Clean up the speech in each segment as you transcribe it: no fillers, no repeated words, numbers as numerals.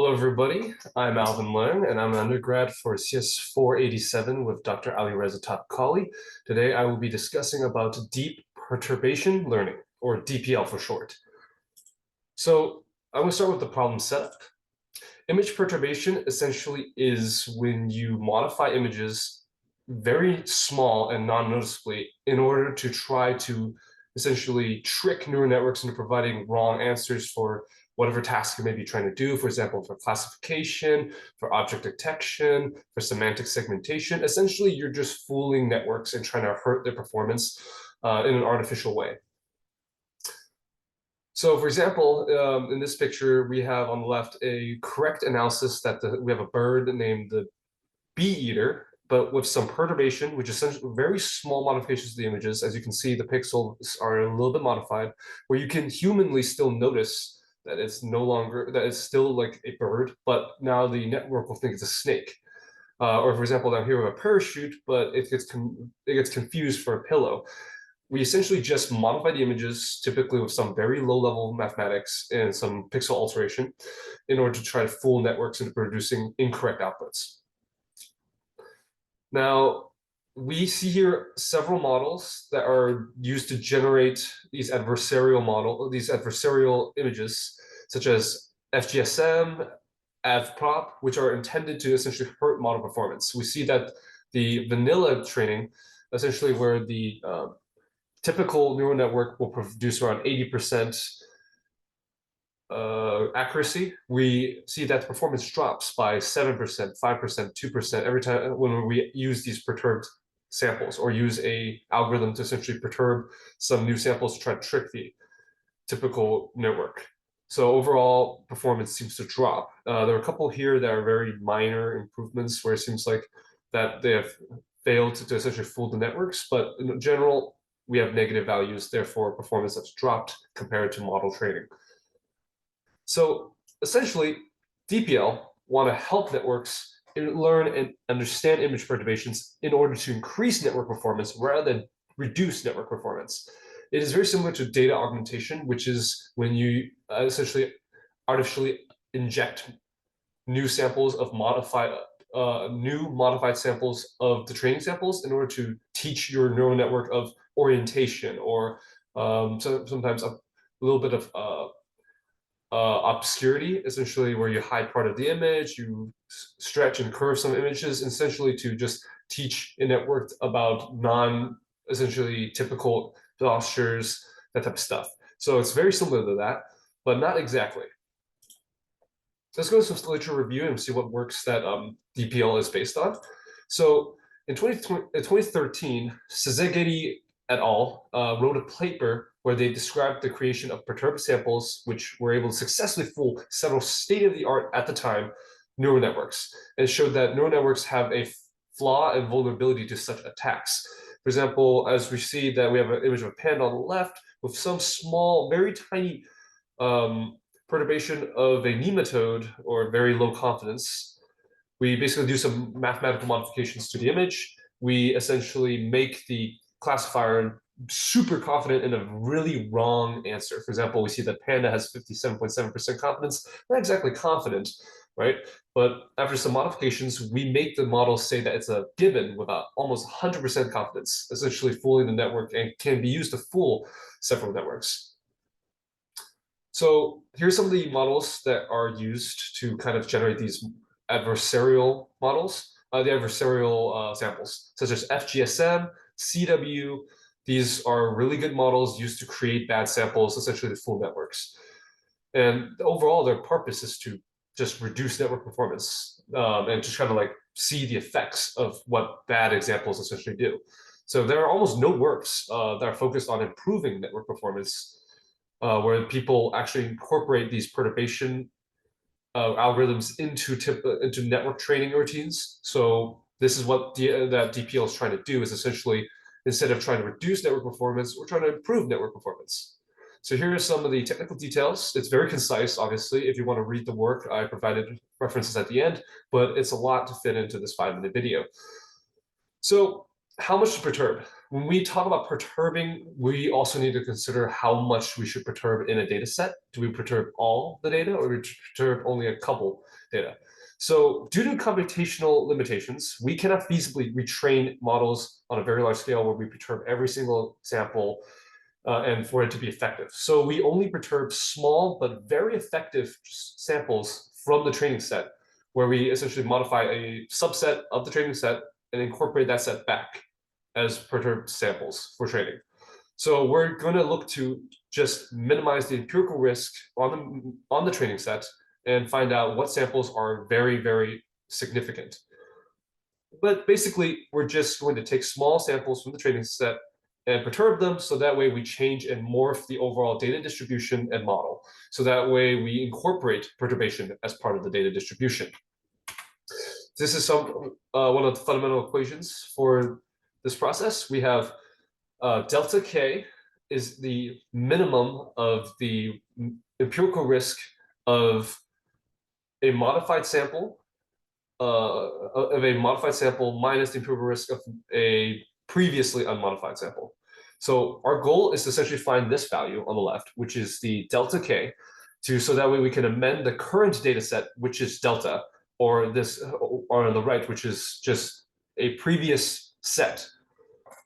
Hello, everybody. I'm Alvin Leung, and I'm an undergrad for CS 487 with Dr. Ali Reza Topkali. Today, I will be discussing about deep perturbation learning, or DPL for short. So I'm going to start with the problem setup. Image perturbation essentially is when you modify images very small and non-noticeably in order to try to essentially trick neural networks into providing wrong answers for whatever task you may be trying to do, for example, for classification, for object detection, for semantic segmentation. Essentially, you're just fooling networks and trying to hurt their performance in an artificial way. So for example, in this picture, we have on the left a correct analysis that we have a bird named the bee eater, but with some perturbation, which is essentially very small modifications to the images. As you can see, the pixels are a little bit modified, where you can humanly still notice that it's no longer, that it's still like a bird, but now the network will think it's a snake. Or for example, down here we have a parachute, but it gets confused for a pillow. We essentially just modify the images, typically with some very low-level mathematics and some pixel alteration, in order to try to fool networks into producing incorrect outputs. Now, we see here several models that are used to generate these adversarial images, such as FGSM, AVPROP, which are intended to essentially hurt model performance. We see that the vanilla training, essentially where the typical neural network will produce around 80% accuracy, we see that the performance drops by 7%, 5%, 2% every time when we use these perturbed samples or use a algorithm to essentially perturb some new samples to try to trick the typical network. So overall performance seems to drop. There are a couple here that are very minor improvements where it seems like that they have failed to essentially fool the networks, but in general, we have negative values, therefore performance has dropped compared to model training. So essentially, DPL want to help networks learn and understand image perturbations in order to increase network performance rather than reduce network performance. It is very similar to data augmentation, which is when you essentially artificially inject new samples of modified samples of the training samples in order to teach your neural network of orientation or sometimes a little bit of obscurity, essentially where you hide part of the image, you stretch and curve some images, essentially to just teach a network about essentially typical postures, that type of stuff. So it's very similar to that, but not exactly. Let's go to some literature review and see what works that DPL is based on. So in 2013, Szegedi et al. Wrote a paper where they described the creation of perturbed samples, which were able to successfully fool several state-of-the-art at the time neural networks. And it showed that neural networks have a flaw and vulnerability to such attacks. For example, as we see that we have an image of a panda on the left with some small, very tiny perturbation of a nematode or very low confidence. We basically do some mathematical modifications to the image. We essentially make the classifier super confident in a really wrong answer. For example, we see that panda has 57.7% confidence, not exactly confident, right? But after some modifications, we make the model say that it's a given with almost 100% confidence, essentially fooling the network and can be used to fool several networks. So here's some of the models that are used to kind of generate these adversarial models, the adversarial samples, such as FGSM, CW. These are really good models used to create bad samples, essentially to fool networks. And overall, their purpose is to just reduce network performance and just kind of like see the effects of what bad examples essentially do. So there are almost no works that are focused on improving network performance, where people actually incorporate these perturbation algorithms into network training routines. So this is what that DPL is trying to do, is essentially, instead of trying to reduce network performance, we're trying to improve network performance. So here are some of the technical details. It's very concise, obviously. If you want to read the work, I provided references at the end, but it's a lot to fit into this 5-minute video. So how much to perturb? when we talk about perturbing, we also need to consider how much we should perturb in a data set. Do we perturb all the data, or do we perturb only a couple data? So due to computational limitations, we cannot feasibly retrain models on a very large scale where we perturb every single sample and for it to be effective. So we only perturb small but very effective samples from the training set, where we essentially modify a subset of the training set and incorporate that set back as perturbed samples for training. So we're going to look to just minimize the empirical risk on the training set and find out what samples are very, very significant. But basically, we're just going to take small samples from the training set and perturb them, so that way we change and morph the overall data distribution and model. So that way we incorporate perturbation as part of the data distribution. This is one of the fundamental equations for this process. We have delta K is the minimum of the empirical risk of a modified sample minus the empirical risk of a previously unmodified sample. So our goal is to essentially find this value on the left, which is the delta K, so that way we can amend the current data set, which is delta, or on the right, which is just a previous set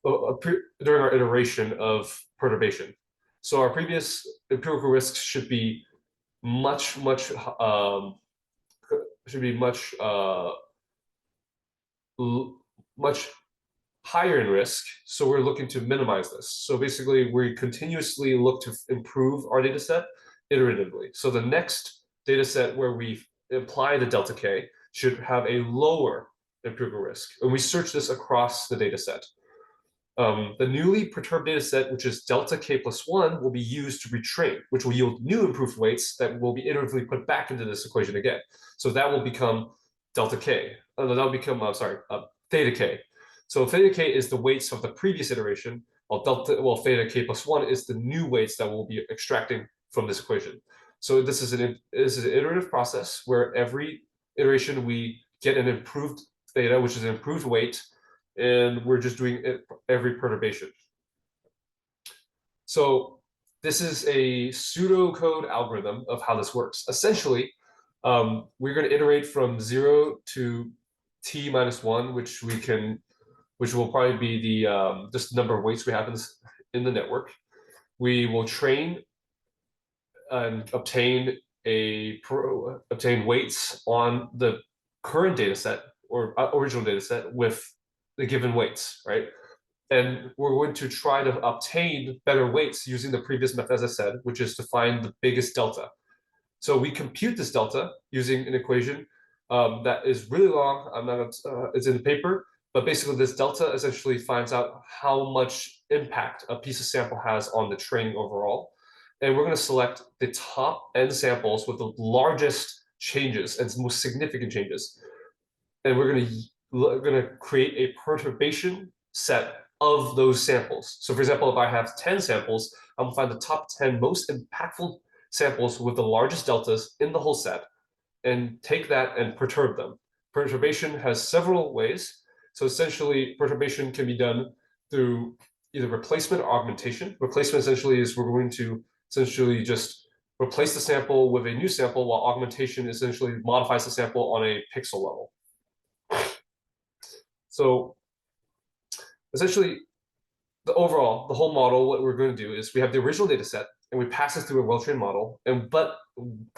during our iteration of perturbation. So our previous empirical risks should be much higher in risk. So we're looking to minimize this. So basically, we continuously look to improve our data set iteratively. So the next data set where we apply the delta K should have a lower empirical risk. And we search this across the data set. The newly perturbed data set, which is delta K plus 1, will be used to retrain, which will yield new improved weights that will be iteratively put back into this equation again. So that will become delta K. That will become, theta K. So theta K is the weights of the previous iteration, while theta K plus 1 is the new weights that we'll be extracting from this equation. So this is an iterative process where every iteration we get an improved theta, which is an improved weight, and we're just doing it every perturbation. So this is a pseudocode algorithm of how this works. Essentially, we're going to iterate from 0 to t minus 1, which will probably be the just the number of weights we have in the network. We will train and obtain weights on the current data set or original data set with the given weights, right? And we're going to try to obtain better weights using the previous method, as I said, which is to find the biggest delta. So we compute this delta using an equation that is really long. It's in the paper, but basically this delta essentially finds out how much impact a piece of sample has on the training overall. And we're going to select the top n samples with the largest changes and most significant changes. And we're going to create a perturbation set of those samples. So for example, if I have 10 samples, I'm going to find the top 10 most impactful samples with the largest deltas in the whole set and take that and perturb them. Perturbation has several ways. So essentially, perturbation can be done through either replacement or augmentation. Replacement essentially is we're going to essentially just replace the sample with a new sample, while augmentation essentially modifies the sample on a pixel level. So essentially, the whole model, what we're going to do is we have the original data set and we pass it through a well-trained model. But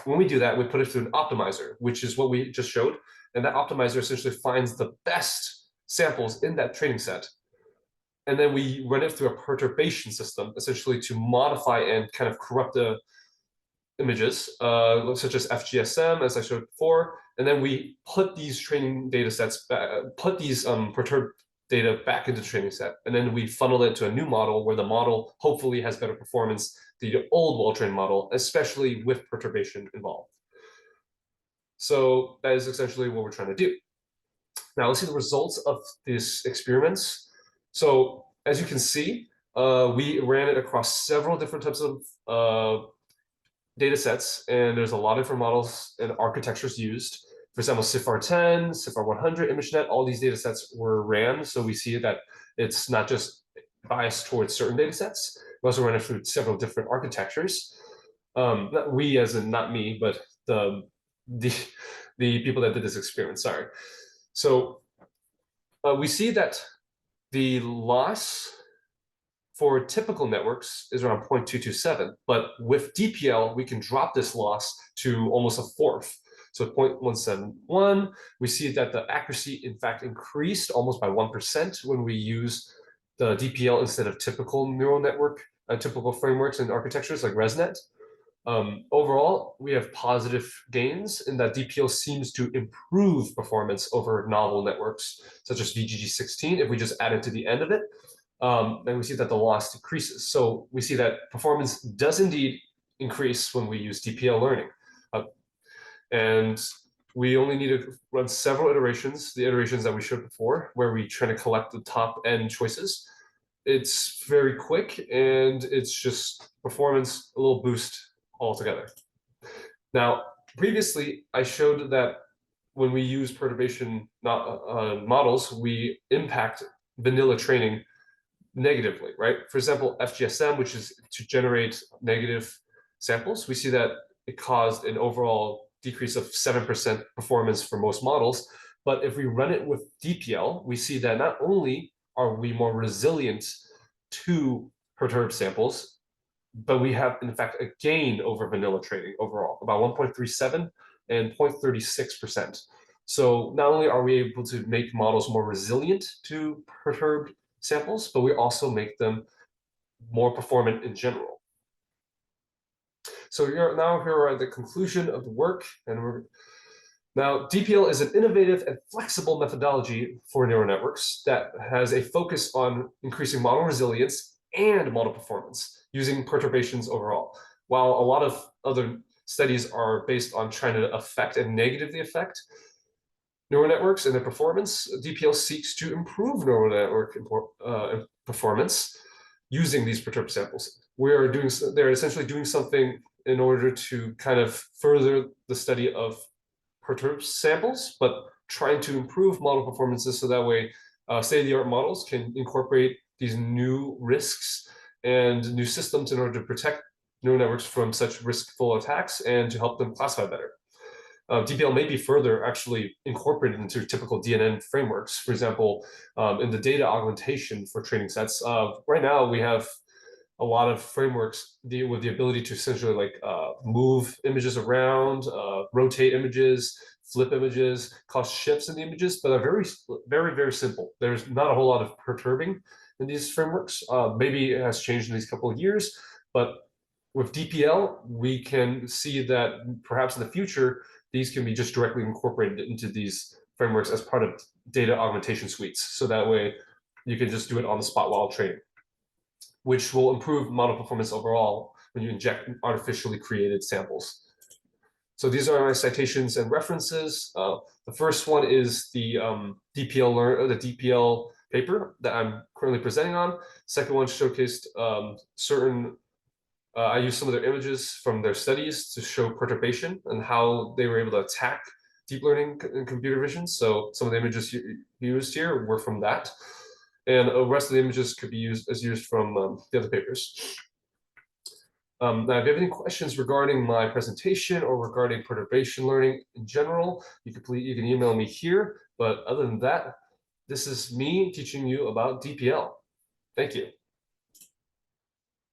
when we do that, we put it through an optimizer, which is what we just showed. And that optimizer essentially finds the best samples in that training set. And then we run it through a perturbation system, essentially to modify and kind of corrupt the images, such as FGSM, as I showed before. And then we put these training data sets, put these perturbed data back into the training set. And then we funnel it to a new model where the model hopefully has better performance than the old well-trained model, especially with perturbation involved. So that is essentially what we're trying to do. Now let's see the results of these experiments. So as you can see, we ran it across several different types of data sets, and there's a lot of different models and architectures used. For example, CIFAR10, CIFAR100, ImageNet, all these data sets were ran. So we see that it's not just biased towards certain data sets. We also run it through several different architectures. Not we as in not me, but the people that did this experiment, sorry. So we see that the loss for typical networks is around 0.227, but with DPL, we can drop this loss to almost a fourth. So 0.171, we see that the accuracy, in fact, increased almost by 1% when we use the DPL instead of typical neural network, typical frameworks and architectures like ResNet. Overall, we have positive gains in that DPL seems to improve performance over novel networks, such as VGG16, if we just add it to the end of it. And we see that the loss decreases. So we see that performance does indeed increase when we use DPL learning. And we only need to run several iterations, the iterations that we showed before, where we try to collect the top end choices. It's very quick, and it's just performance, a little boost altogether. Now, previously, I showed that when we use perturbation models, we impact vanilla training negatively, right? For example, FGSM, which is to generate negative samples, we see that it caused an overall decrease of 7% performance for most models. But if we run it with DPL, we see that not only are we more resilient to perturbed samples, but we have, in fact, a gain over vanilla training overall, about 1.37 and 0.36%. So not only are we able to make models more resilient to perturbed samples, but we also make them more performant in general. So here we're at the conclusion of the work, and now DPL is an innovative and flexible methodology for neural networks that has a focus on increasing model resilience and model performance using perturbations overall. While a lot of other studies are based on trying to affect and negatively affect neural networks and their performance, DPL seeks to improve neural network performance using these perturbed samples. They're essentially doing something in order to kind of further the study of perturbed samples, but trying to improve model performances so that way state-of-the-art models can incorporate these new risks and new systems in order to protect neural networks from such riskful attacks and to help them classify better. DPL may be further actually incorporated into typical DNN frameworks. For example, in the data augmentation for training sets, right now we have a lot of frameworks with the ability to essentially move images around, rotate images, flip images, cause shifts in the images, but they're very, very simple. There's not a whole lot of perturbing in these frameworks. Maybe it has changed in these couple of years, but with DPL, we can see that perhaps in the future, these can be just directly incorporated into these frameworks as part of data augmentation suites. So that way you can just do it on the spot while training, which will improve model performance overall when you inject artificially created samples. So these are my citations and references. The first one is the DPL paper that I'm currently presenting on. Second one showcased I used some of their images from their studies to show perturbation and how they were able to attack deep learning and computer vision. So some of the images used here were from that. And the rest of the images could be used from the other papers. Now, if you have any questions regarding my presentation or regarding perturbation learning in general, you can email me here. But other than that, this is me teaching you about DPL. Thank you.